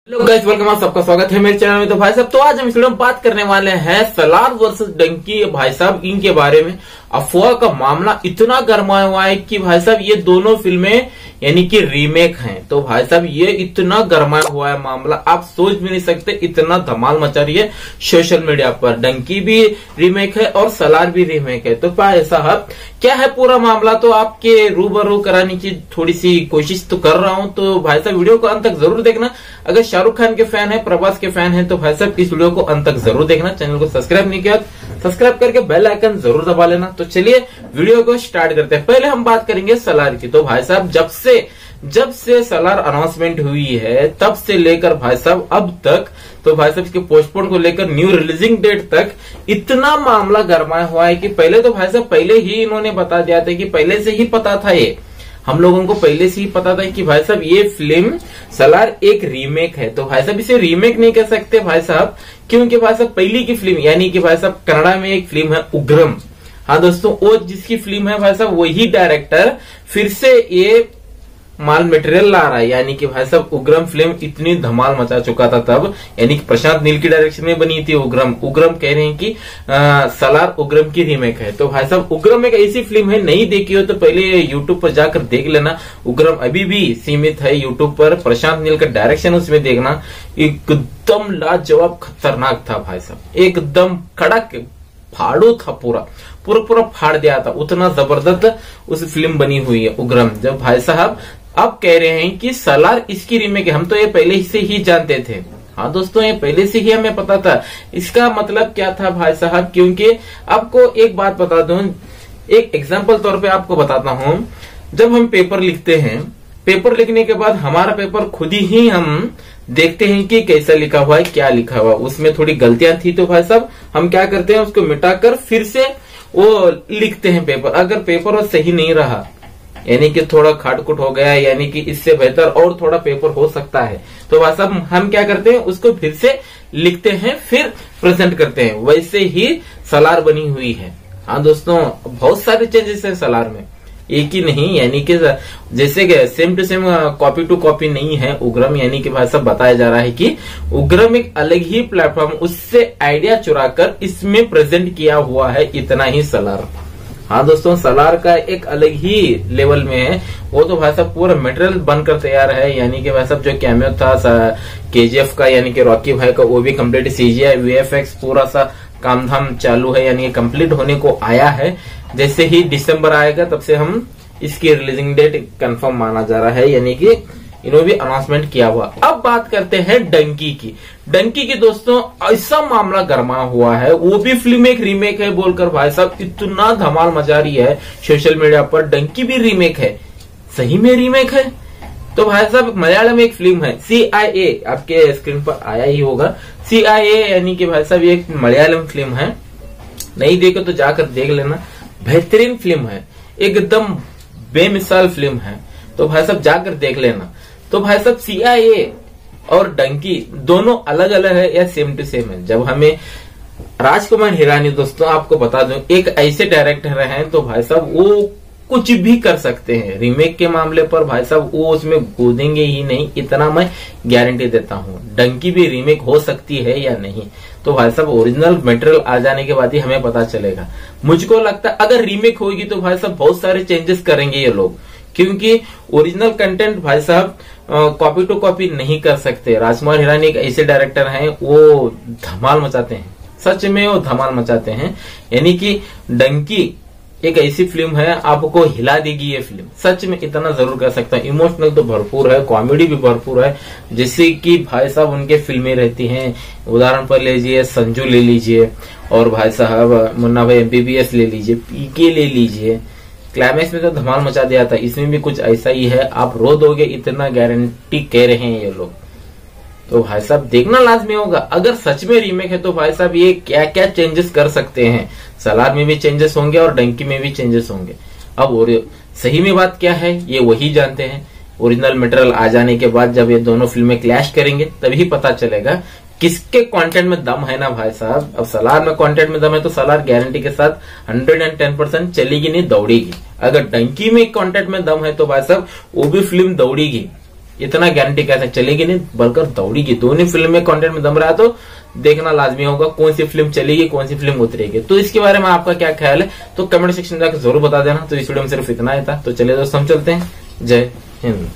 Hello guys, welcome, आप सबका स्वागत है मेरे चैनल में। तो भाई साहब, तो आज हम इस वीडियो में बात करने वाले हैं सलार वर्सेस डंकी। भाई साहब, इनके बारे में अफवाह का मामला इतना गर्माया हुआ है कि भाई साहब ये दोनों फिल्में यानी कि रीमेक हैं। तो भाई साहब ये इतना गर्माया हुआ है मामला, आप सोच भी नहीं सकते, इतना धमाल मचा रही है सोशल मीडिया पर। डंकी भी रीमेक है और सलार भी रीमेक है। तो भाई साहब क्या है पूरा मामला, तो आपके रूबरू कराने की थोड़ी सी कोशिश तो कर रहा हूं। तो भाई साहब वीडियो को अंत तक जरूर देखना। अगर शाहरुख खान के फैन है, प्रभास के फैन है, तो भाई साहब इस वीडियो को अंत तक जरूर देखना। चैनल को सब्सक्राइब नहीं किया, सब्सक्राइब करके बेल आइकन जरूर दबा लेना। तो चलिए वीडियो को स्टार्ट करते हैं। पहले हम बात करेंगे सलार की। तो भाई साहब जब से सलार अनाउंसमेंट हुई है तब से लेकर भाई साहब अब तक, तो भाई साहब इसके पोस्टपोन को लेकर न्यू रिलीजिंग डेट तक इतना मामला गरमाया हुआ है कि पहले तो भाई साहब पहले ही इन्होंने बता दिया था कि पहले से ही पता था, ये हम लोगों को पहले से ही पता था कि भाई साहब ये फिल्म सलार एक रीमेक है। तो भाई साहब इसे रीमेक नहीं कर सकते भाई साहब, क्योंकि भाई साहब पहली की फिल्म यानी कि भाई साहब कन्नड़ा में एक फिल्म है उग्रम। हाँ दोस्तों, वो जिसकी फिल्म है भाई साहब वही डायरेक्टर फिर से ये माल मटेरियल ला रहा है। यानी कि भाई साहब उग्रम फिल्म इतनी धमाल मचा चुका था तब, यानी कि प्रशांत नील की डायरेक्शन में बनी थी उग्रम कह रहे हैं कि सलार उग्रम की रीमेक है। तो भाई साहब उग्रम एक ऐसी फिल्म है, नहीं देखी हो तो पहले यूट्यूब पर जाकर देख लेना। उग्रम अभी भी सीमित है यूट्यूब पर, प्रशांत नील का डायरेक्शन उसमें देखना, एकदम लाजवाब खतरनाक था भाई साहब, एकदम कड़क फाड़ू था, पूरा फाड़ दिया था, उतना जबरदस्त उस फिल्म बनी हुई है उग्रम। जब भाई साहब अब कह रहे हैं कि सलार इसकी रीमेक है, हम तो ये पहले से ही जानते थे। हाँ दोस्तों, ये पहले से ही हमें पता था। इसका मतलब क्या था भाई साहब, क्योंकि आपको एक बात बता दूं, एक एग्जांपल तौर पे आपको बताता हूं। जब हम पेपर लिखते हैं, पेपर लिखने के बाद हमारा पेपर खुद ही हम देखते हैं कि कैसा लिखा हुआ है, क्या लिखा हुआ, उसमें थोड़ी गलतियां थी तो भाई साहब हम क्या करते हैं, उसको मिटाकर फिर से वो लिखते हैं पेपर। अगर पेपर वो सही नहीं रहा, यानी कि थोड़ा खाटकुट हो गया, यानी कि इससे बेहतर और थोड़ा पेपर हो सकता है, तो भाई साहब हम क्या करते हैं, उसको फिर से लिखते हैं, फिर प्रेजेंट करते हैं। वैसे ही सलार बनी हुई है। हाँ दोस्तों, बहुत सारे चेंजेस है सलार में, एक ही नहीं, यानी कि जैसे same to same copy to copy नहीं है उग्रम। यानी कि भाई साहब बताया जा रहा है कि उग्रम एक अलग ही प्लेटफॉर्म, उससे आइडिया चुराकर इसमें प्रेजेंट किया हुआ है, इतना ही सलार। हाँ दोस्तों, सलार का एक अलग ही लेवल में है वो, तो भाई साहब पूरा मटेरियल बनकर तैयार है। यानी कि भाई साहब जो कैमियो था केजीएफ का, यानी कि रॉकी भाई का, वो भी कंप्लीट सीजीआई वीएफएक्स पूरा सा काम धाम चालू है, यानी कि कंप्लीट होने को आया है। जैसे ही दिसंबर आएगा तब से हम इसकी रिलीजिंग डेट कंफर्म माना जा रहा है, यानी कि इन्होंने भी अनाउंसमेंट किया हुआ। अब बात करते हैं डंकी की। डंकी की दोस्तों ऐसा मामला गरमा हुआ है, वो भी फिल्म एक रीमेक है बोलकर भाई साहब इतना धमाल मचा रही है सोशल मीडिया पर। डंकी भी रीमेक है, सही में रीमेक है। तो भाई साहब मलयालम में एक फिल्म है CIA, आपके स्क्रीन पर आया ही होगा CIA, यानी कि भाई साहब ये एक मलयालम फिल्म है, नहीं देखो तो जाकर देख लेना, बेहतरीन फिल्म है, एकदम बेमिसाल फिल्म है। तो भाई साहब जाकर देख लेना। तो भाई साहब CIA और डंकी दोनों अलग अलग है या सेम टू सेम है। जब हमें राजकुमार हिरानी, दोस्तों आपको बता दूं, एक ऐसे डायरेक्टर हैं तो भाई साहब वो कुछ भी कर सकते हैं रीमेक के मामले पर। भाई साहब वो उसमें कूदेंगे ही नहीं, इतना मैं गारंटी देता हूँ। डंकी भी रीमेक हो सकती है या नहीं, तो भाई साहब ओरिजिनल मटेरियल आ जाने के बाद ही हमें पता चलेगा। मुझको लगता है अगर रीमेक होगी तो भाई साहब बहुत सारे चेंजेस करेंगे ये लोग, क्योंकि ओरिजिनल कंटेंट भाई साहब कॉपी टू कॉपी नहीं कर सकते। राजकुमार हिरानी एक ऐसे डायरेक्टर हैं, वो धमाल मचाते हैं, सच में वो धमाल मचाते हैं। यानी कि डंकी एक ऐसी फिल्म है, आपको हिला देगी ये फिल्म, सच में इतना जरूर कर सकता हूँ। इमोशनल तो भरपूर है, कॉमेडी भी भरपूर है, जैसे कि भाई साहब उनके फिल्में रहती हैं। उदाहरण पर लीजिए संजू ले लीजिए, और भाई साहब मुन्ना भाई MBBS ले लीजिए, PK ले लीजिए। क्लाइमैक्स में तो धमाल मचा दिया था, इसमें भी कुछ ऐसा ही है, आप रो दोगे इतना गारंटी कह रहे हैं ये लोग। तो भाई साहब देखना लाजमी होगा। अगर सच में रीमेक है तो भाई साहब ये क्या क्या चेंजेस कर सकते हैं। सलार में भी चेंजेस होंगे और डंकी में भी चेंजेस होंगे। अब और सही में बात क्या है ये वही जानते हैं। ओरिजिनल मटेरियल आ जाने के बाद जब ये दोनों फिल्में क्लैश करेंगे तभी पता चलेगा किसके कंटेंट में दम है ना भाई साहब। अब सलार में कंटेंट में दम है तो सलार गारंटी के साथ 110% चलेगी, नहीं दौड़ेगी। अगर डंकी में कंटेंट में दम है तो भाई साहब वो भी फिल्म दौड़ेगी, इतना गारंटी कैसे चलेगी नहीं, बल्कि दौड़ेगी। दोनों फिल्म में कंटेंट में दम रहा तो देखना लाजमी होगा कौन सी फिल्म चलेगी, कौन सी फिल्म उतरेगी। तो इसके बारे में आपका क्या ख्याल है तो कमेंट सेक्शन में जाकर जरूर बता देना। तो इस वीडियो में सिर्फ इतना ही था। तो चलिए दोस्तों हम चलते हैं। जय हिंद।